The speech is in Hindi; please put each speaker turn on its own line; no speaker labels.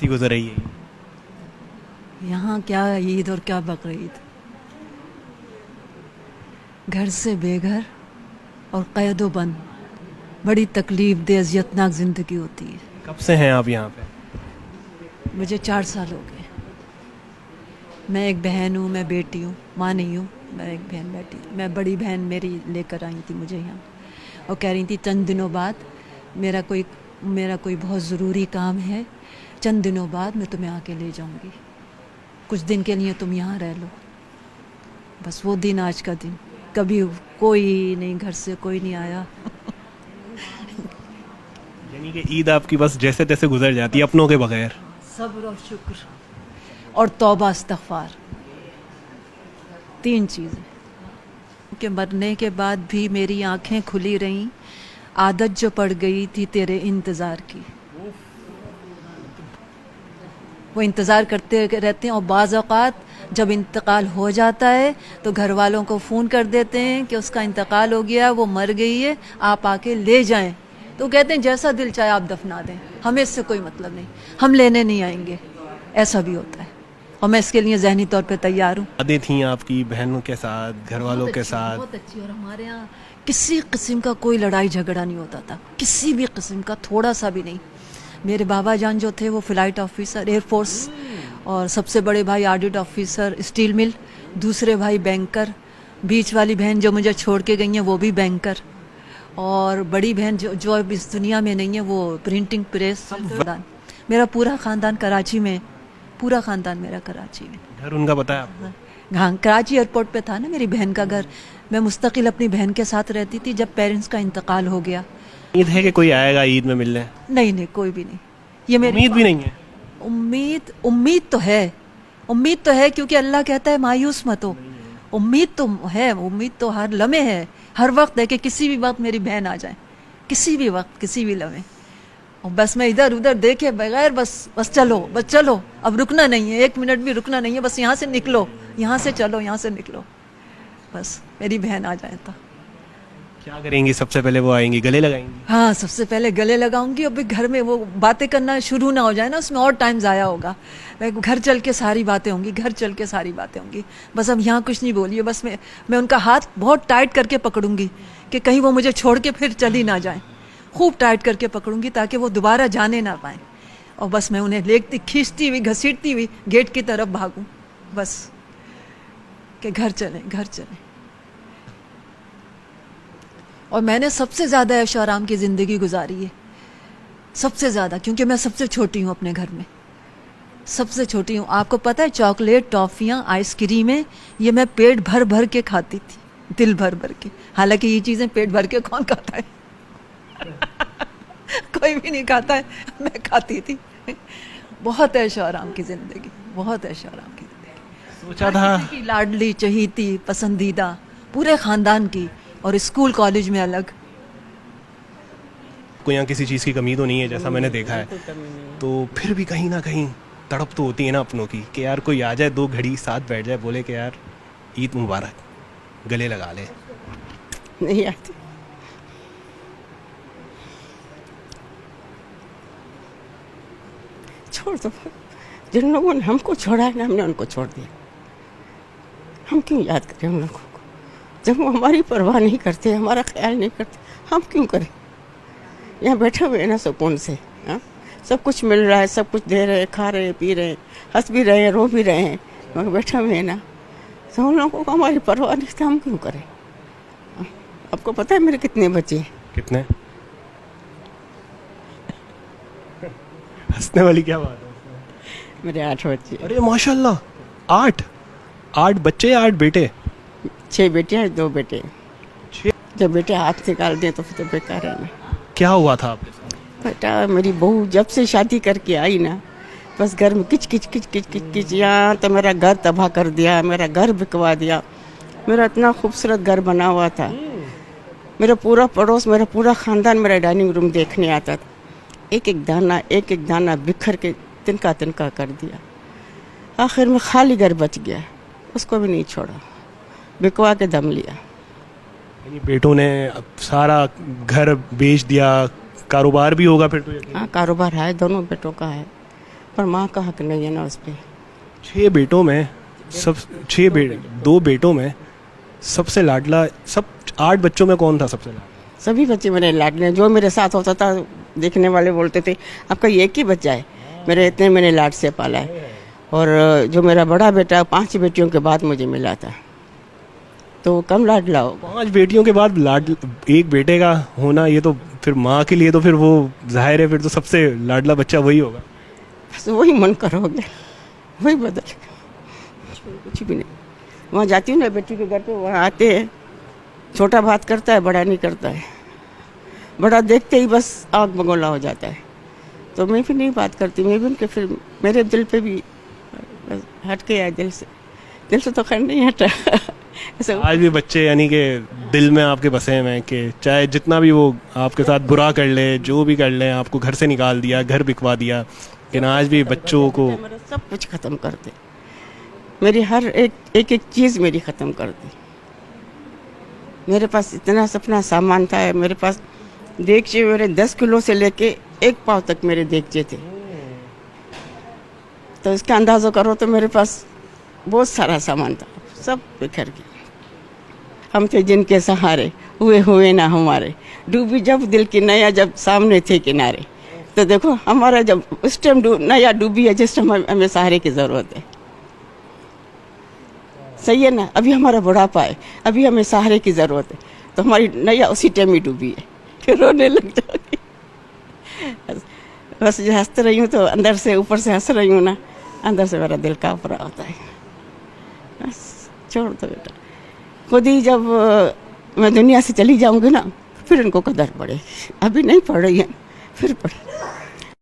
कैसी गुजर रही है?
यहाँ क्या ईद और क्या बकरीद, घर से बेघर और कैदो बंद, बड़ी तकलीफ दे अजियतनाक ज़िंदगी होती है।
कब से हैं आप यहाँ पे?
मुझे 4 साल हो गए। मैं एक बहन हूँ, मैं बेटी हूँ, माँ नहीं हूँ, मैं एक बहन बेटी। मैं बड़ी बहन मेरी लेकर आई थी मुझे यहाँ और कह रही थी चंद दिनों बाद मेरा कोई बहुत ज़रूरी काम है, चंद दिनों बाद मैं तुम्हें आके ले जाऊँगी, कुछ दिन के लिए तुम यहाँ रह लो। बस वो दिन आज का दिन, कभी कोई नहीं, घर से कोई नहीं आया।
यानी कि ईद आपकी बस जैसे तैसे गुजर जाती है अपनों के बगैर।
सब्र और शुक्र और तौबा इस्तग़फ़ार, 3 चीज़ें। कि मरने के बाद भी मेरी आंखें खुली रहीं, आदत जो पड़ गई थी तेरे इंतज़ार की। वो इंतज़ार करते रहते हैं और बाज़ औक़ात जब इंतकाल हो जाता है तो घर वालों को फ़ोन कर देते हैं कि उसका इंतकाल हो गया, वो मर गई है, आप आके ले जाएं। तो कहते हैं जैसा दिल चाहे आप दफना दें, हमें इससे कोई मतलब नहीं, हम लेने नहीं आएंगे। ऐसा भी होता है और मैं इसके लिए ज़हनी तौर पे तैयार हूँ।
यादें थी आपकी बहनों के साथ, घर वालों के साथ?
बहुत अच्छी। और हमारे यहाँ किसी किस्म का कोई लड़ाई झगड़ा नहीं होता था, किसी भी किस्म का, थोड़ा सा भी नहीं। मेरे बाबा जान जो थे वो फ्लाइट ऑफिसर एयरफोर्स, और सबसे बड़े भाई ऑडिट ऑफिसर स्टील मिल, दूसरे भाई बैंकर, बीच वाली बहन जो मुझे छोड़ के गई हैं वो भी बैंकर, और बड़ी बहन जो अब इस दुनिया में नहीं है वो प्रिंटिंग प्रेस। मेरा पूरा ख़ानदान कराची में, पूरा ख़ानदान मेरा कराची में।
घर उनका पता है आपको?
हाँ, कराची एयरपोर्ट पे था ना मेरी बहन का घर। मैं मुस्तकिल अपनी बहन के साथ रहती थी जब पेरेंट्स का इंतकाल हो गया।
उम्मीद है कि कोई आएगा ईद में मिलने?
नहीं, कोई भी नहीं। ये मेरी
उम्मीद भी नहीं है?
उम्मीद तो है क्योंकि अल्लाह कहता है मायूस मत हो। उम्मीद तो है, उम्मीद तो हर लम्हे है, हर वक्त है कि किसी भी वक्त मेरी बहन आ जाए, किसी भी वक्त, किसी भी लम्हे। और बस मैं इधर उधर देखे बगैर बस चलो, अब रुकना नहीं है, 1 मिनट भी रुकना नहीं है, बस यहाँ से निकलो, यहाँ से चलो, यहाँ से निकलो, बस मेरी बहन आ जाए तो।
क्या करेंगी सबसे पहले? वो आएंगी, गले लगाएंगी?
हाँ, सबसे पहले गले लगाऊंगी। अब घर में वो बातें करना शुरू ना हो जाए ना, उसमें और टाइम ज़ाया होगा। मैं घर चल के सारी बातें होंगी, बस अब यहाँ कुछ नहीं बोलिए। बस मैं उनका हाथ बहुत टाइट करके पकड़ूंगी कि कहीं वो मुझे छोड़ के फिर चली ना जाए। खूब टाइट करके पकड़ूंगी ताकि वो दोबारा जाने ना पाए, और बस मैं उन्हें लेती, खींचती हुई, घसीटती हुई गेट की तरफ भागूं, बस कि घर चलें। और मैंने सबसे ज़्यादा ऐश आराम की ज़िंदगी गुजारी है, सबसे ज़्यादा, क्योंकि मैं सबसे छोटी हूँ अपने घर में, सबसे छोटी हूँ। आपको पता है चॉकलेट, टॉफ़ियाँ, आइसक्रीमें, ये मैं पेट भर भर के खाती थी, दिल भर भर के। हालांकि ये चीज़ें पेट भर के कौन खाता है? कोई भी नहीं खाता है, मैं खाती थी। बहुत ऐश आराम की ज़िंदगी, बहुत ऐश आराम की ज़िंदगी।
सोचा था
की लाडली, चहीती, पसंदीदा, पूरे ख़ानदान की, और स्कूल कॉलेज में अलग।
कोई यहाँ किसी चीज़ की कमी तो नहीं है जैसा मैंने देखा है, तो फिर भी कहीं ना कहीं तड़प तो होती है ना अपनों की कि यार कोई आ जाए, 2 घड़ी साथ बैठ जाए, बोले कि यार ईद मुबारक, गले लगा ले।
नहीं आती। छोड़ दो, जिन लोगों ने हमको छोड़ा है ना, हमने उनको छोड़ दिया। हम क्यों याद करें उन लोगों को जब वो हमारी परवाह नहीं करते, हमारा ख्याल नहीं करते? हम क्यों करें? यहाँ बैठे हुए हैं ना सुकून से, हाँ, सब कुछ मिल रहा है, सब कुछ दे रहे हैं, खा रहे हैं, पी रहे हैं, हंस भी रहे हैं, रो भी रहे हैं, मगर बैठे हुए हैं ना, तो उन लोगों को हमारी परवाह नहीं थी, हम क्यों करें? हाँ? आपको पता है मेरे कितने बच्चे हैं?
कितने? हंसने वाली क्या बात है?
मेरे 8 बच्चे।
अरे माशाल्लाह, 8 बच्चे, 8 बेटे?
6 बेटियाँ, 2 बेटे।
6?
जब बेटे हाथ निकाल दें तो फिर तो बेकार है ना।
क्या हुआ था आपके साथ?
बेटा, मेरी बहू जब से शादी करके आई ना, बस घर में किच, यहाँ तो मेरा घर तबाह कर दिया, मेरा घर बिकवा दिया। मेरा इतना खूबसूरत घर बना हुआ था, मेरा पूरा पड़ोस, मेरा पूरा ख़ानदान मेरा डाइनिंग रूम देखने आता था। एक एक दाना बिखर के तिनका कर दिया। आखिर में खाली घर बच गया, उसको भी नहीं छोड़ा, बिकवा के दम लिया।
यानी बेटों ने सारा घर बेच दिया, कारोबार भी होगा फिर तो?
हाँ, कारोबार है, दोनों बेटों का है, पर माँ का हक नहीं है ना उस पर।
6 बेटों में सब 2 बेटों में सबसे लाडला, सब 8 बच्चों में कौन था सबसे लाडला?
सभी बच्चे मेरे लाडले, जो मेरे साथ होता था देखने वाले बोलते थे आपका ये एक ही बच्चा है, मेरे इतने मैंने लाड से पाला है। और जो मेरा बड़ा बेटा 5 बेटियों के बाद मुझे मिला था, तो वो कम लाडला हो।
5 बेटियों के बाद एक बेटे का होना, ये तो फिर माँ के लिए तो फिर वो जाहिर है, फिर तो सबसे लाडला बच्चा वही होगा।
बस वही मन कर हो गया, वही बदल गया, कुछ भी नहीं। वहाँ जाती हूँ ना बेटी के घर पे, वहाँ आते हैं, छोटा बात करता है, बड़ा नहीं करता है। बड़ा देखते ही बस आग बगोला हो जाता है, तो मैं भी नहीं बात करती। मैं भी उनके, फिर मेरे दिल पे भी हट गया है, दिल से तो खैर नहीं हटा। ऐसा
आज भी बच्चे यानी कि दिल में आपके बसे हुए हैं कि चाहे जितना भी वो आपके साथ बुरा कर ले, जो भी कर ले, आपको घर से निकाल दिया, घर बिकवा दिया, लेकिन आज भी बच्चों को
मेरा सब कुछ ख़त्म कर दे, मेरी हर एक चीज़ मेरी ख़त्म कर दी। मेरे पास इतना सपना सामान था, मेरे पास देगचे मेरे 10 किलो से लेके 1 पाव तक मेरे देगचे थे, तो इसका अंदाज़ा करो तो मेरे पास बहुत सारा सामान था, सब बिखर गया। हम थे जिनके सहारे, हुए ना हमारे, डूबी जब दिल की नैया, जब सामने थे किनारे। तो देखो हमारा जब उस टाइम नैया डूबी है, जिस टाइम हमें सहारे की ज़रूरत है, सही है ना। अभी हमारा बुढ़ापा है, अभी हमें सहारे की ज़रूरत है, तो हमारी नैया उसी टाइम ही डूबी है, फिर रोने लग जाओगी। बस जो हंसते रही हूँ तो अंदर से, ऊपर से हंस रही हूँ ना, अंदर से मेरा दिल काँप रहा होता है। बस छोड़ दो बेटा, खुद ही जब मैं दुनिया से चली जाऊँगी ना, फिर इनको कदर पड़ेगी। अभी नहीं पड़ रही है, फिर पड़ेगी।